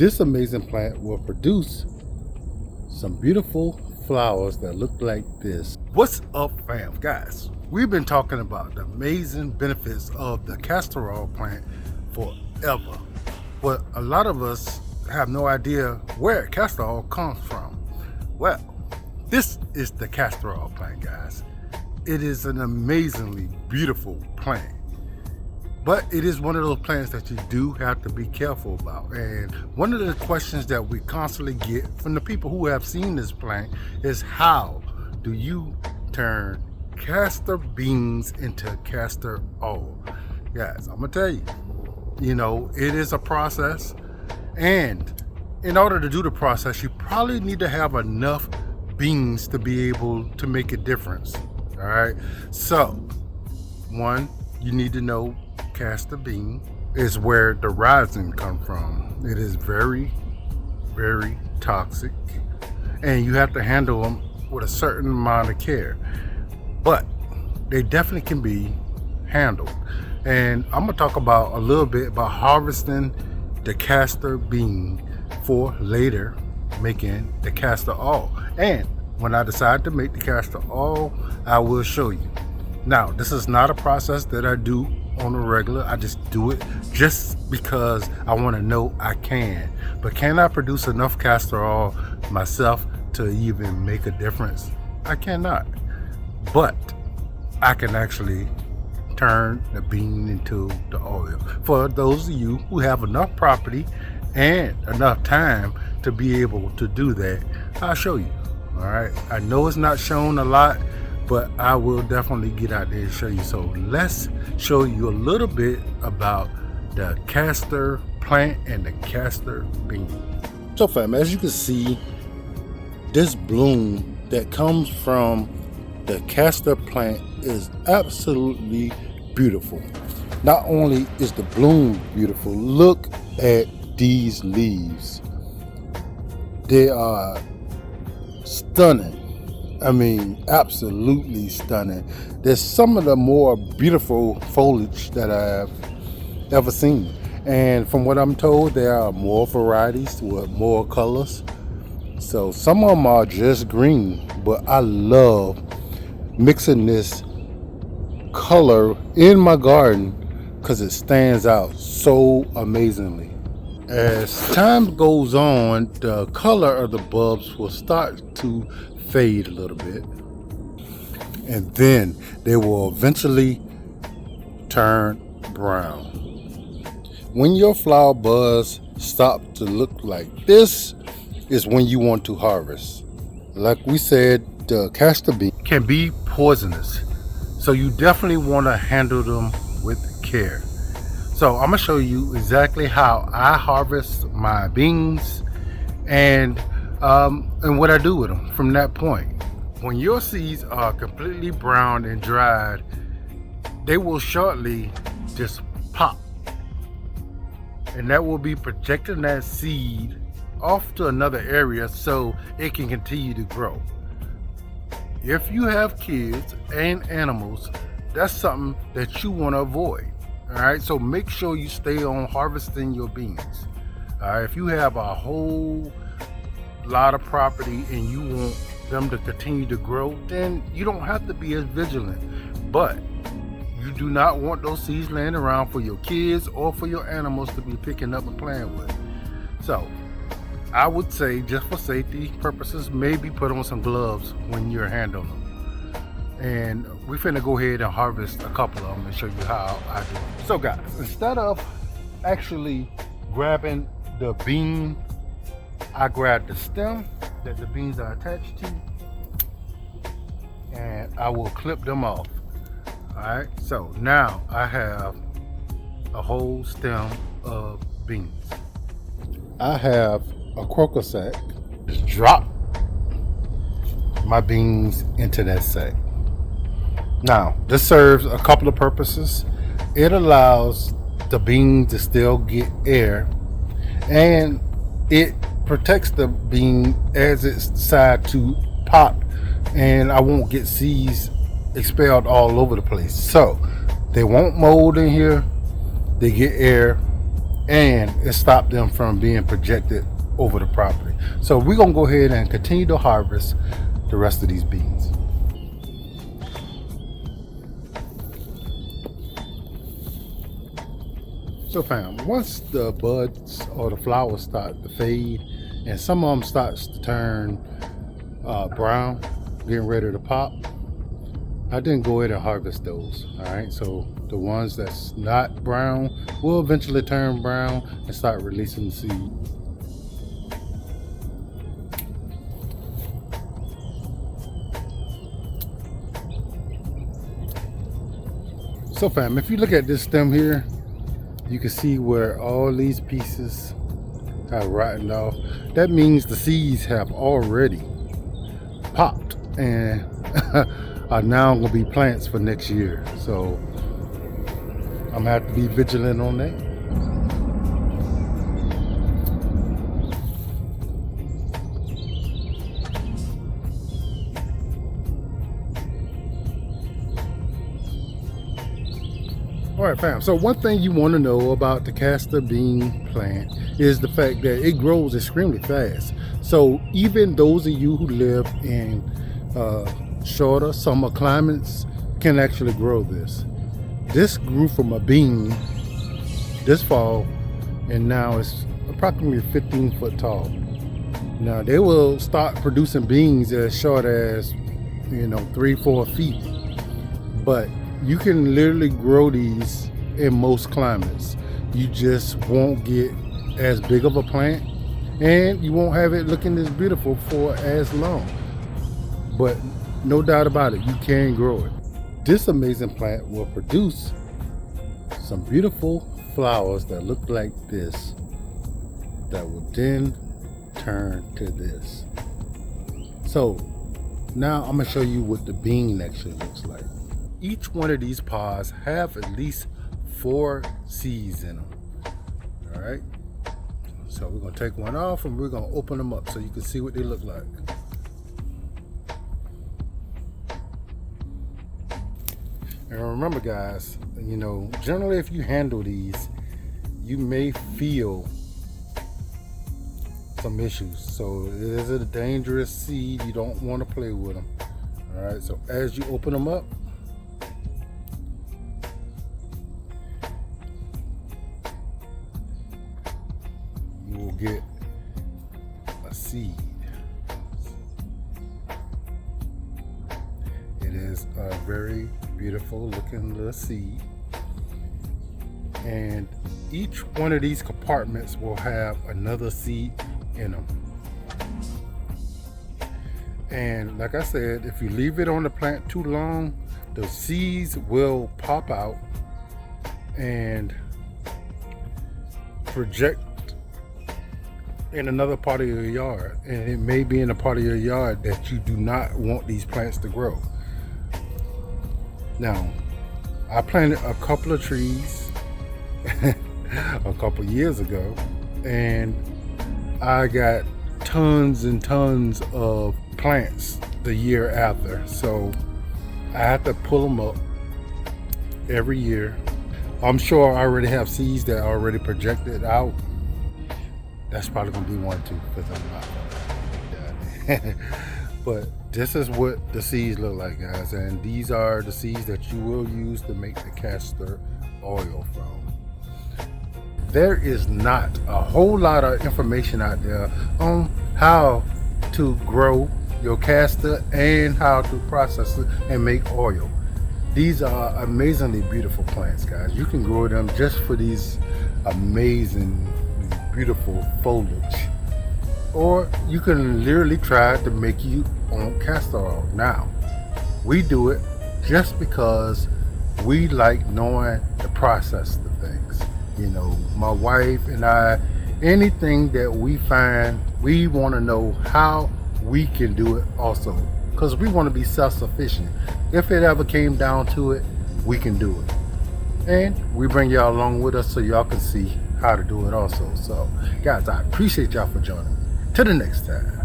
This amazing plant will produce some beautiful flowers that look like this. What's up, fam? Guys, we've been talking about the amazing benefits of the castor oil plant forever, but a lot of us have no idea where castor oil comes from. Well, this is the castor oil plant, guys. It is an amazingly beautiful plant, but it is one of those plants that you do have to be careful about. And one of the questions that we constantly get from the people who have seen this plant is, how do you turn castor beans into castor oil? Guys, I'm gonna tell you, it is a process, and in order to do the process, you probably need to have enough beans to be able to make a difference. All right, so one, you need to know castor bean is where the rosin comes from. It is very, very toxic, and you have to handle them with a certain amount of care, but they definitely can be handled. And I'm gonna talk about a little bit about harvesting the castor bean for later making the castor oil. And when I decide to make the castor oil, I will show you. Now, this is not a process that I do on a regular. I just do it just because I want to know I can. But can I produce enough castor oil myself to even make a difference? I cannot. But I can actually turn the bean into the oil. For those of you who have enough property and enough time to be able to do that, I'll show you. All right, I know it's not shown a lot, but I will definitely get out there and show you. So let's show you a little bit about the castor plant and the castor bean. So fam, as you can see, this bloom that comes from the castor plant is absolutely beautiful. Not only is the bloom beautiful, look at these leaves. They are stunning. I mean, absolutely stunning. There's some of the more beautiful foliage that I have ever seen. And from what I'm told, there are more varieties with more colors. So some of them are just green, but I love mixing this color in my garden because it stands out so amazingly. As time goes on, the color of the bulbs will start to fade a little bit, and then they will eventually turn brown. When your flower buds stop to look like this is when you want to harvest. Like we said, the castor bean can be poisonous, so you definitely want to handle them with care. So I'm gonna show you exactly how I harvest my beans and what I do with them from that point. When your seeds are completely brown and dried, they will shortly just pop, and that will be projecting that seed off to another area so it can continue to grow. If you have kids and animals, that's something that you want to avoid. All right, so make sure you stay on harvesting your beans. All right, if you have a whole lot of property and you want them to continue to grow, then you don't have to be as vigilant. But you do not want those seeds laying around for your kids or for your animals to be picking up and playing with. So I would say, just for safety purposes, maybe put on some gloves when you're handling them. And we're finna go ahead and harvest a couple of them and show you how I do it. So guys, instead of actually grabbing the bean, I grab the stem that the beans are attached to, and I will clip them off. All right, so now I have a whole stem of beans. I have a croaker sack. Just drop my beans into that sack. Now, this serves a couple of purposes. It allows the bean to still get air, and it protects the bean as it decides to pop, and I won't get seeds expelled all over the place. So they won't mold in here, they get air, and it stopped them from being projected over the property. So we're gonna go ahead and continue to harvest the rest of these beans. So fam, once the buds or the flowers start to fade and some of them starts to turn brown, getting ready to pop, I didn't go ahead and harvest those. All right, so the ones that's not brown will eventually turn brown and start releasing the seed. So fam, if you look at this stem here, you can see where all these pieces have rotted off. That means the seeds have already popped and are now going to be plants for next year. So I'm going to have to be vigilant on that. All right, fam. So one thing you want to know about the castor bean plant is the fact that it grows extremely fast. So even those of you who live in shorter summer climates can actually grow this. This grew from a bean this fall, and now it's approximately 15 foot tall. Now they will start producing beans as short as 3-4 feet, but you can literally grow these in most climates. You just won't get as big of a plant, and you won't have it looking as beautiful for as long. But no doubt about it, you can grow it. This amazing plant will produce some beautiful flowers that look like this, that will then turn to this. So now I'm going to show you what the bean actually looks like. Each one of these pods have at least 4 seeds in them. All right. So we're going to take one off and we're going to open them up so you can see what they look like. And remember guys, generally if you handle these, you may feel some issues. So it is a dangerous seed. You don't want to play with them. All right. So as you open them up, you will get a seed. It is a very beautiful looking little seed, and each one of these compartments will have another seed in them. And like I said, if you leave it on the plant too long, the seeds will pop out and project in another part of your yard, and it may be in a part of your yard that you do not want these plants to grow. Now, I planted a couple of trees a couple years ago, and I got tons and tons of plants the year after. So I have to pull them up every year. I'm sure I already have seeds that are already projected out. That's probably gonna be one too, because I'm not. But this is what the seeds look like, guys, and these are the seeds that you will use to make the castor oil from. There is not a whole lot of information out there on how to grow your castor and how to process it and make oil. These are amazingly beautiful plants, guys. You can grow them just for these amazing, beautiful foliage. Or you can literally try to make you own castor oil. Now, we do it just because we like knowing the process of things. My wife and I, anything that we find, we want to know how we can do it also, because we want to be self-sufficient. If it ever came down to it, we can do it, and we bring y'all along with us so y'all can see how to do it also. So guys, I appreciate y'all for joining me. Till the next time.